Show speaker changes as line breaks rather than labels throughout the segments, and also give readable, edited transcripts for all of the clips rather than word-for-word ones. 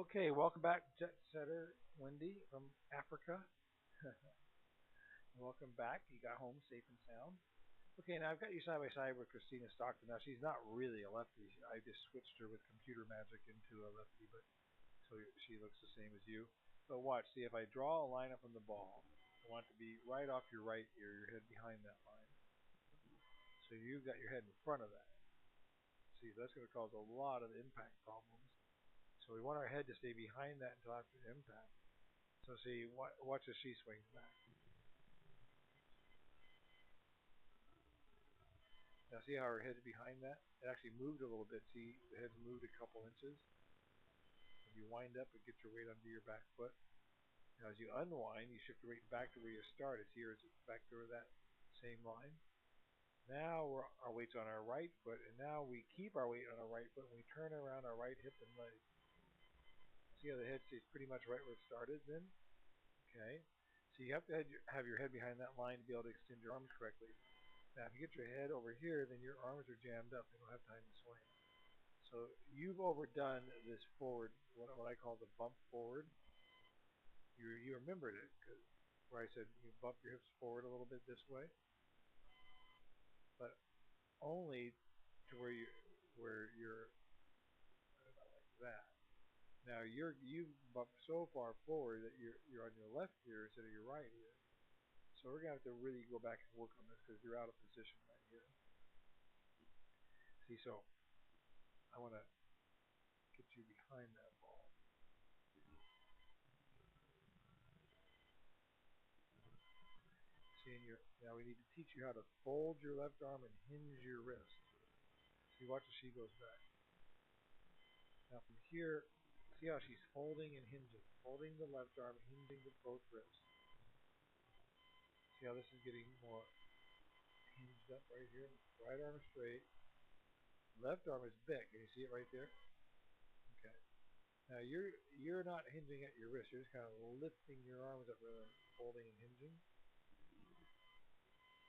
Okay, welcome back, Jet Setter Wendy from Africa. Welcome back. You got home safe and sound. Okay, now I've got you side by side with Christina Stockton. Now she's not really a lefty. I just switched her with computer magic into a lefty, but so she looks the same as you. But watch, see if I draw a line up on the ball, I want it to be right off your right ear, your head behind that line. So you've got your head in front of that. See, that's going to cause a lot of impact problems. So we want our head to stay behind that until after the impact. So see, watch as she swings back. Now see how her head's behind that? It actually moved a little bit. See, the head's moved a couple inches. If you wind up and get your weight under your back foot. Now as you unwind, you shift your weight back to where you started. See, here it's back to that same line. Now our weight's on our right foot, and now we keep our weight on our right foot and we turn around our right hip and leg. See how the head stays pretty much right where it started then? Okay. So you have to have your head behind that line to be able to extend your arms correctly. Now, if you get your head over here, then your arms are jammed up. They don't have time to swing. So you've overdone this forward, what I call the bump forward. You remembered it, where I said you bump your hips forward a little bit this way, but only to where you're about like that. Now you've bumped so far forward that you're on your left ear instead of your right ear. So we're gonna have to really go back and work on this because you're out of position right here. See, so I want to get you behind that ball. See, now we need to teach you how to fold your left arm and hinge your wrist. See, watch as she goes back. Now from here, see how she's folding and hinging. Folding the left arm, hinging with both wrists. See how this is getting more hinged up right here? Right arm is straight. Left arm is bent. Can you see it right there? Okay. Now you're not hinging at your wrist. You're just kind of lifting your arms up rather than folding and hinging.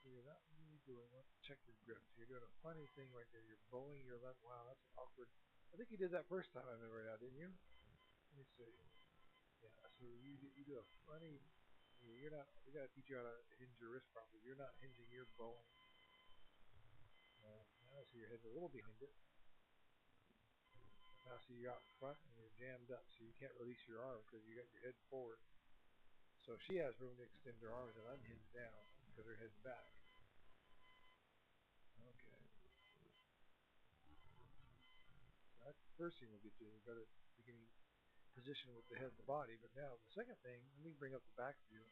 So you're not really doing what? Check your grip. So you're doing a funny thing right there. You're bowing your left. Wow, that's awkward. I think you did that first time I remember now, didn't you? Let me see. Yeah. So you do a funny. You're not. We got to teach you how to hinge your wrist properly. You're not hinging. You're bowing. Now I see your head's a little behind it. Now see you're out in front and you're jammed up, so you can't release your arm because you got your head forward. So she has room to extend her arms and unhinge down because her head's back. Okay. So that's the first thing we'll get to. You better beginning position with the head and the body. But now the second thing, let me bring up the back view.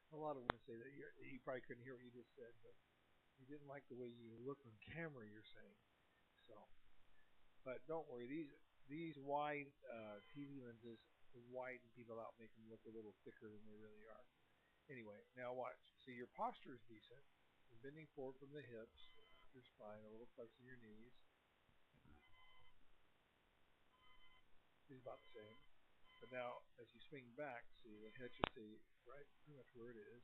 A lot of women say that you probably couldn't hear what you just said, but you didn't like the way you look on camera. You're saying so. But don't worry, these wide TV lenses widen people out, make them look a little thicker than they really are. Anyway, now watch. See, your posture is decent. You're bending forward from the hips, your spine, a little flexing your knees. It's about the same. But now, as you swing back, see, the head should stay right pretty much where it is.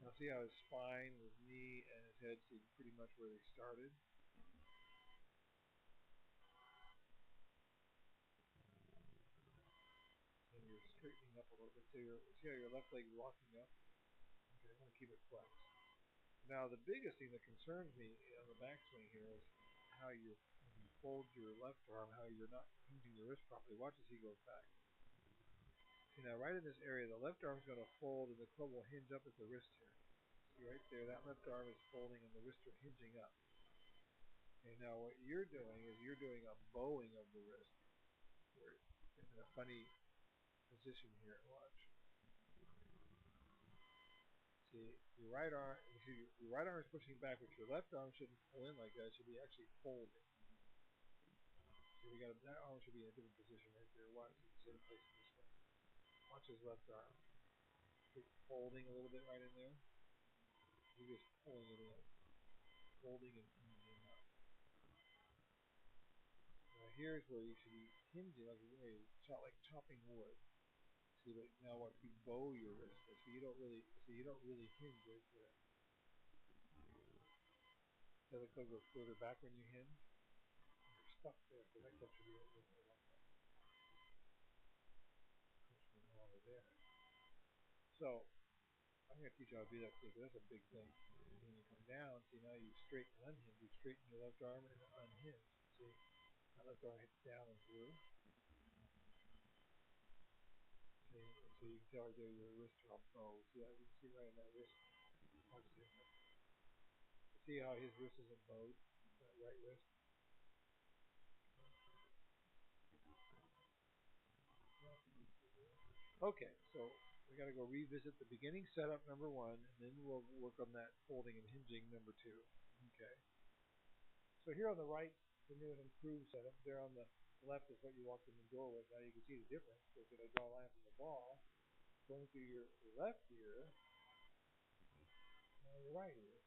Now see how his spine, his knee, and his head stay pretty much where they started. And you're straightening up a little bit. So see how your left leg is walking up? Okay, I want to keep it flexed. Now the biggest thing that concerns me on the backswing here is how when you fold your left arm, how you're not hinging your wrist properly. Watch as he goes back. See now, right in this area, the left arm is going to fold and the club will hinge up at the wrist here. See right there, that left arm is folding and the wrists are hinging up. Okay, now what you're doing is you're doing a bowing of the wrist. You're in a funny position here. Watch. See, your right arm is pushing back, but your left arm shouldn't pull in like that. It should be actually folding. So that arm should be in a different position right there. Watch, it's the same place in this way. Watch his left arm. It's folding a little bit right in there. You're just pulling it in. Folding and hinging up. Now here's where you should be hinging like chopping wood. See, but now what? You bow your wrist, so you don't really hinge right there. The other club goes further back when you hinge. You're stuck there, so that club should be over no longer there. So I'm going to teach you how to do that too, because that's a big thing. And when you come down, see now you straighten and unhinge. You straighten your left arm and unhinge. See, my left arm hits down and through. See, so you can tell right there your wrists are all bowed. See that? You can see right in that wrist. See how his wrist isn't bowed? That right wrist. Okay, so we got to go revisit the beginning setup number 1, and then we'll work on that folding and hinging number 2. Okay. So here on the right, the new and improved setup. There on the left is what you walked in the door with. Now you can see the difference. Because if I draw a line from the ball, going through your left ear, and your right ear.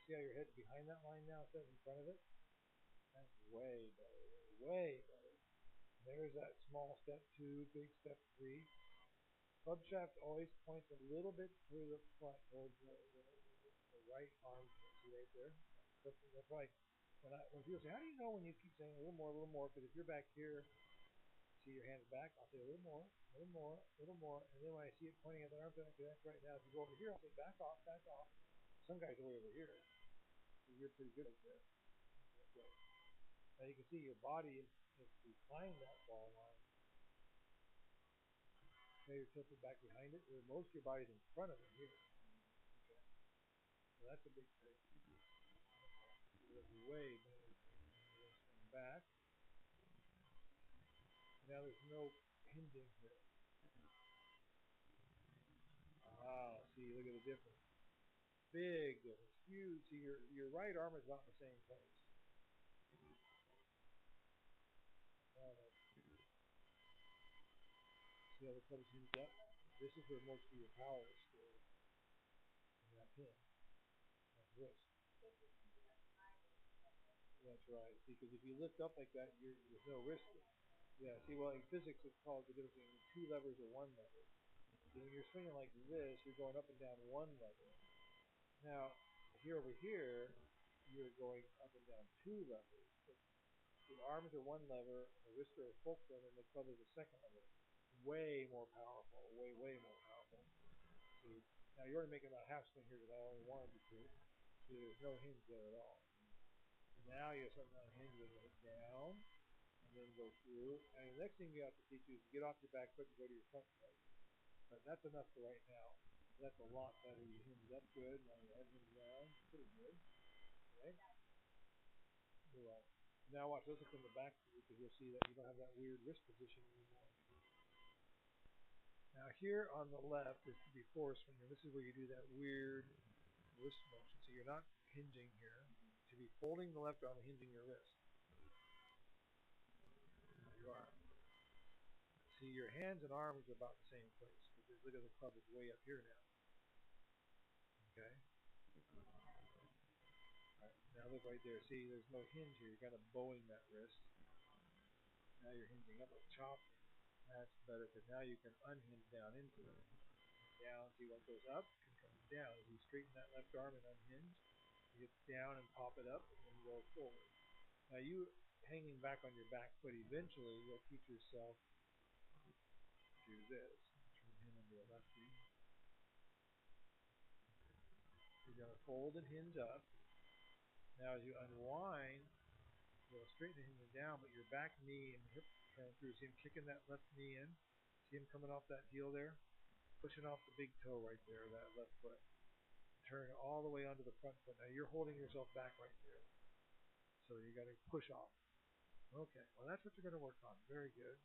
See how your head's behind that line now instead of in front of it? That's way better. Way better. There's that small step 2, big step 3. Club shaft always points a little bit to the front, towards the right arm. See right there? That's why when people say, how do you know when you keep saying a little more? Because if you're back here, see your hands back, I'll say a little more. And then when I see it pointing at the arm, that's right now. If you go over here, I'll say back off. Some guys are way over here. So you're pretty good right there. Okay. Now you can see your body is behind that ball line. Now you're tilted back behind it. Most of your body's in front of it here. Okay. So that's a big thing. It's way better. Swing back. Now there's no hinging here. See, look at the difference. Big difference. Huge. See, your right arm is about in the same place. See how the club is hinged up? This is where most of your power is stored. In that pin. That wrist. That's right. Because if you lift up like that, there's no wrist. Yeah, see, well, in physics, it's called the difference between 2 levers or 1 lever. So when you're swinging like this, you're going up and down 1 lever. Now, over here, you're going up and down 2 levers. The arms are 1 lever, the wrists are a fulcrum, and the club is a 2nd lever. Way more powerful. Way more powerful. See, now you're already making about half swing here because I only wanted you to. See, there's no hinge there at all. Now you have something on hinge with it down, and then go through. And the next thing you have to teach you is to get off your back foot and go to your front foot. But that's enough for right now. That's a lot better. You hinge up good. Now your head hinges down. Pretty good. Okay? You're right. Now watch, let's look from the back because you'll see that you don't have that weird wrist position anymore. Now here on the left is the before swing, and this is where you do that weird wrist motion. So you're not hinging here. You should be folding the left arm and hinging your wrist. There you are. See, your hands and arms are about the same place. Because look at the club is way up here now. Okay? Alright, now look right there. See, there's no hinge here. You're kind of bowing that wrist. Now you're hinging up like chopping. That's better because now you can unhinge down into it. Down, see what goes up and comes down. As you straighten that left arm and unhinge, you get down and pop it up and then go forward. Now you hanging back on your back foot, eventually you'll teach yourself to do this. Turn him into a lefty. You're going to fold and hinge up. Now as you unwind, you'll straighten the hinge down, but your back knee and hip turn through. See him kicking that left knee in? See him coming off that heel there? Pushing off the big toe right there, that left foot. Turn all the way onto the front foot. Now you're holding yourself back right there. So you got to push off. Okay, well that's what you're going to work on. Very good.